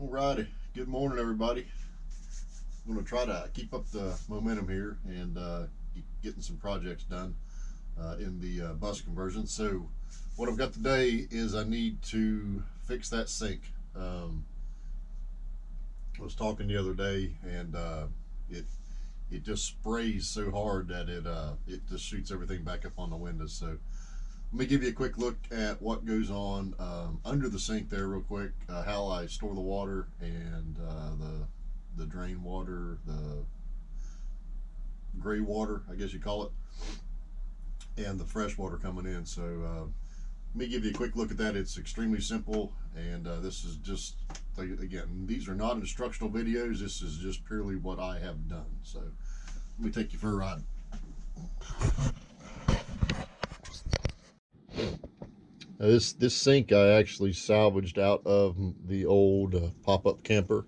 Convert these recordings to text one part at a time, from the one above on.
Alrighty, good morning everybody. I'm going to try to keep up the momentum here and keep getting some projects done in the bus conversion. So what I've got today is I need to fix that sink. I was talking the other day and it it just sprays so hard that it just shoots everything back up on the windows. So let me give you a quick look at what goes on under the sink there, real quick. How I store the water and the drain water, the gray water, I guess you call it, and the fresh water coming in. So let me give you a quick look at that. It's extremely simple, and this is just, again, these are not instructional videos. This is just purely what I have done. So let me take you for a ride. This sink I actually salvaged out of the old pop-up camper,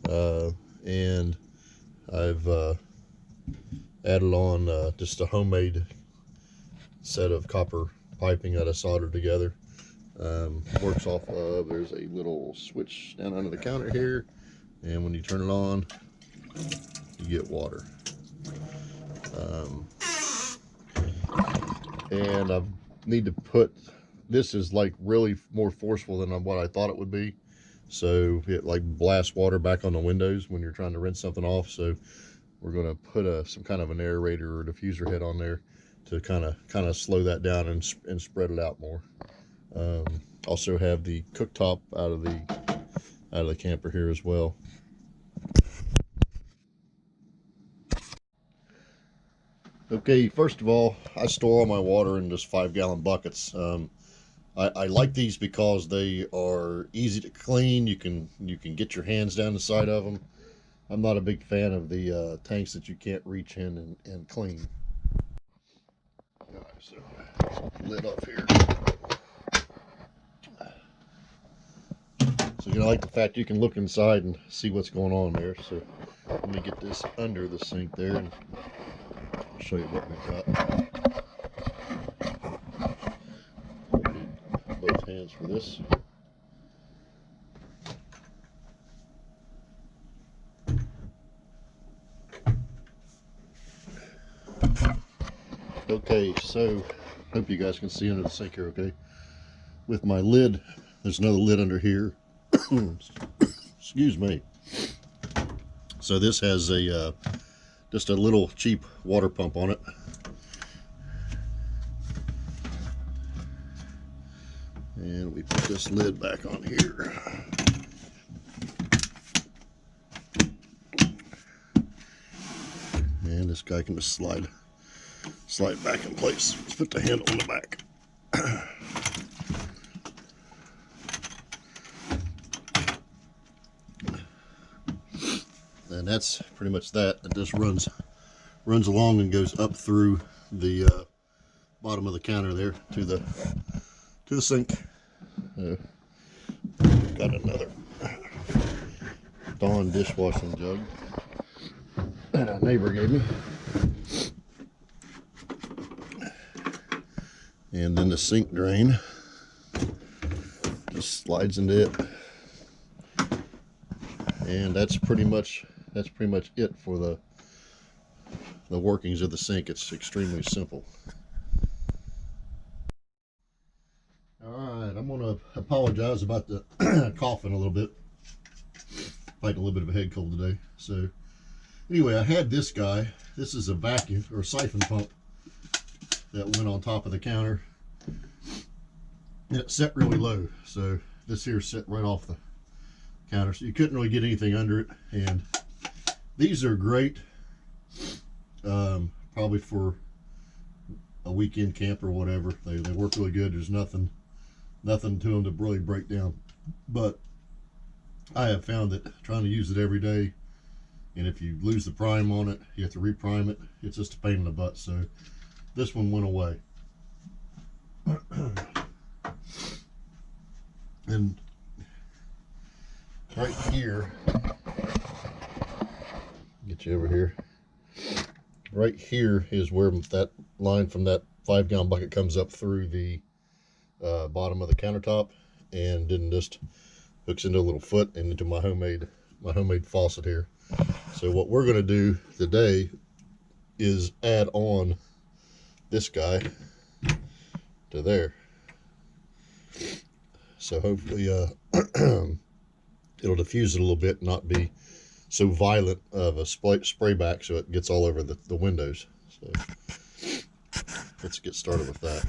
and I've added on just a homemade set of copper piping that I soldered together. Works off of, there's a little switch down under the counter here, and when you turn it on, you get water. And I need to put, this is like really more forceful than what I thought it would be. So it like blasts water back on the windows when you're trying to rinse something off. So we're going to put some kind of an aerator or diffuser head on there to kind of slow that down and spread it out more. Also have the cooktop out of the camper here as well. Okay, first of all, I store all my water in just 5-gallon buckets. I like these because they are easy to clean. You can get your hands down the side of them. I'm not a big fan of the tanks that you can't reach in and clean. All right, so lid off here. So I like the fact you can look inside and see what's going on there. So let me get this under the sink there and I'll show you what we've got. Both hands for this. Okay, so hope you guys can see under the sink here, okay? With my lid, there's another lid under here. Excuse me. So this has a just a little cheap water pump on it. And we put this lid back on here. And this guy can just slide back in place. Let's put the handle on the back. And that's pretty much that. It just runs along and goes up through the bottom of the counter there to the sink. Got another Dawn dishwashing jug that a neighbor gave me. And then the sink drain just slides into it. And that's pretty much it for the workings of the sink. It's extremely simple. Alright, I'm gonna apologize about the coughing a little bit. Fighting a little bit of a head cold today. So anyway, I had this guy. This is a vacuum or siphon pump that went on top of the counter. And it set really low. So this here set right off the counter. So you couldn't really get anything under it. And these are great, probably for a weekend camp or whatever. They work really good. There's nothing to them to really break down. But I have found that trying to use it every day, and if you lose the prime on it, you have to reprime it. It's just a pain in the butt. So this one went away. And right here, get you over here. Right here is where that line from that 5-gallon bucket comes up through the bottom of the countertop, and didn't just hooks into a little foot and into my homemade faucet here. So what we're going to do today is add on this guy to there. So hopefully it'll diffuse it a little bit, not be so violent of a spray back so it gets all over the windows. So let's get started with that.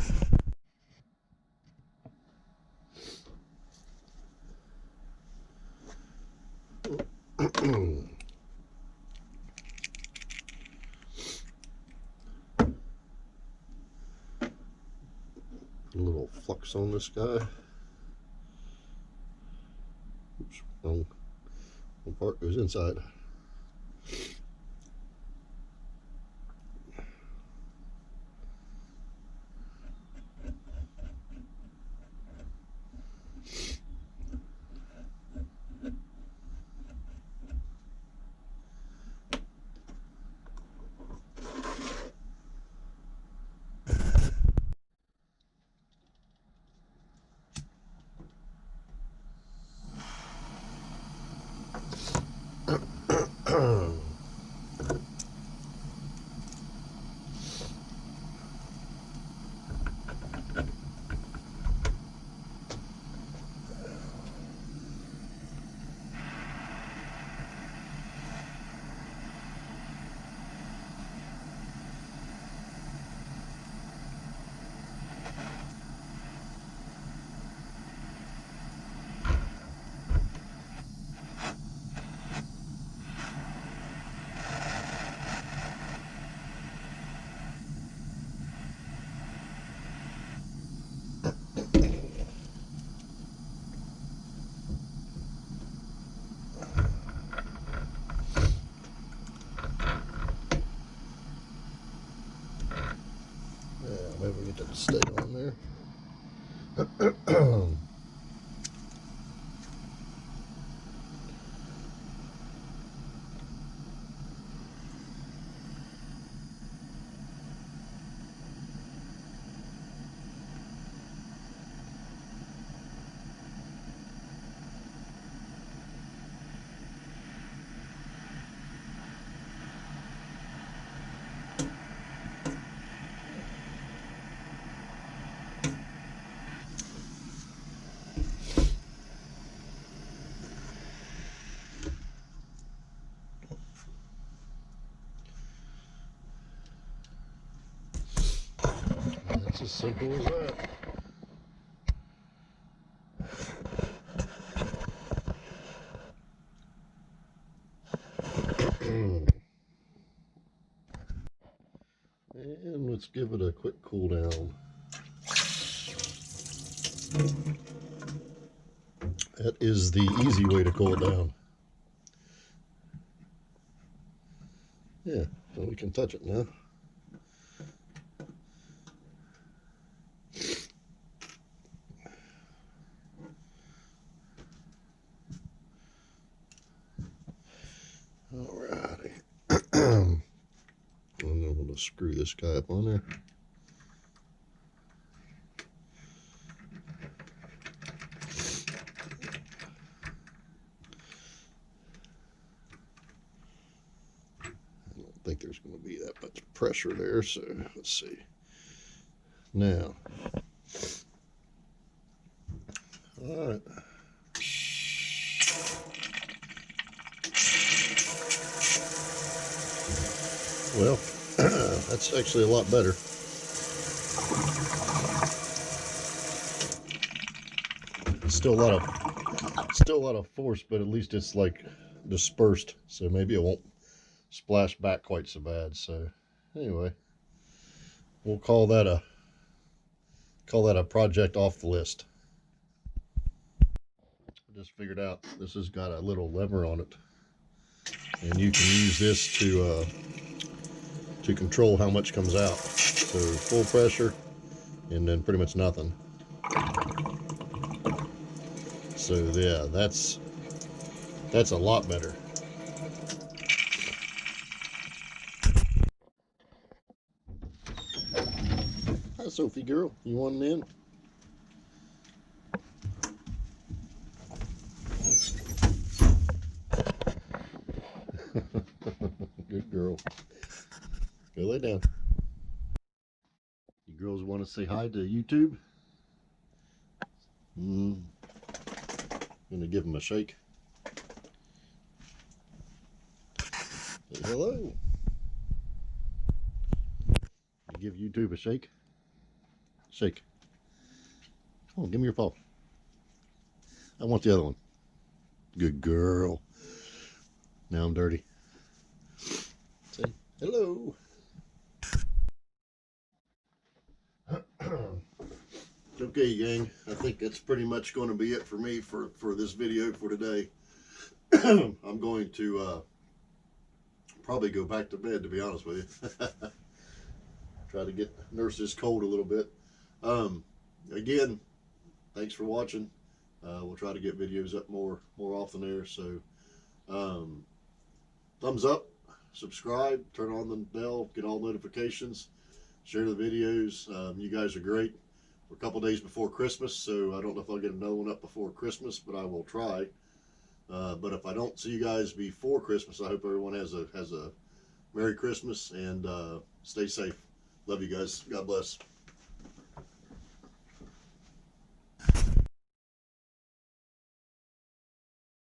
A little flux on this guy. Oops, wrong part goes inside. Maybe we get that to stay on there. It's as simple as that. And let's give it a quick cool down. That is the easy way to cool it down. Yeah, so we can touch it now. Alrighty. And then we'll just screw this guy up on there. I don't think there's going to be that much pressure there, so let's see. Now, alright. Well, that's actually a lot better. Still a lot of force, but at least it's like dispersed, so maybe it won't splash back quite so bad. So anyway, we'll call that a project off the list. I just figured out this has got a little lever on it, and you can use this to control how much comes out. So full pressure, and then pretty much nothing. So yeah, that's a lot better. Hi, Sophie girl, you want in? Go lay down. You girls want to say hi to YouTube? Gonna give them a shake. Say hello. You give YouTube a shake. Shake. Come on, give me your paw. I want the other one. Good girl. Now I'm dirty. Say hello. Okay, gang. I think that's pretty much going to be it for me for this video for today. I'm going to probably go back to bed, to be honest with you. Try to nurse this cold a little bit. Again, thanks for watching. We'll try to get videos up more often there. So, thumbs up, subscribe, turn on the bell, get all notifications, share the videos. You guys are great. We're a couple days before Christmas, so I don't know if I'll get another one up before Christmas, but I will try. But if I don't see you guys before Christmas, I hope everyone has a Merry Christmas and stay safe. Love you guys. God bless.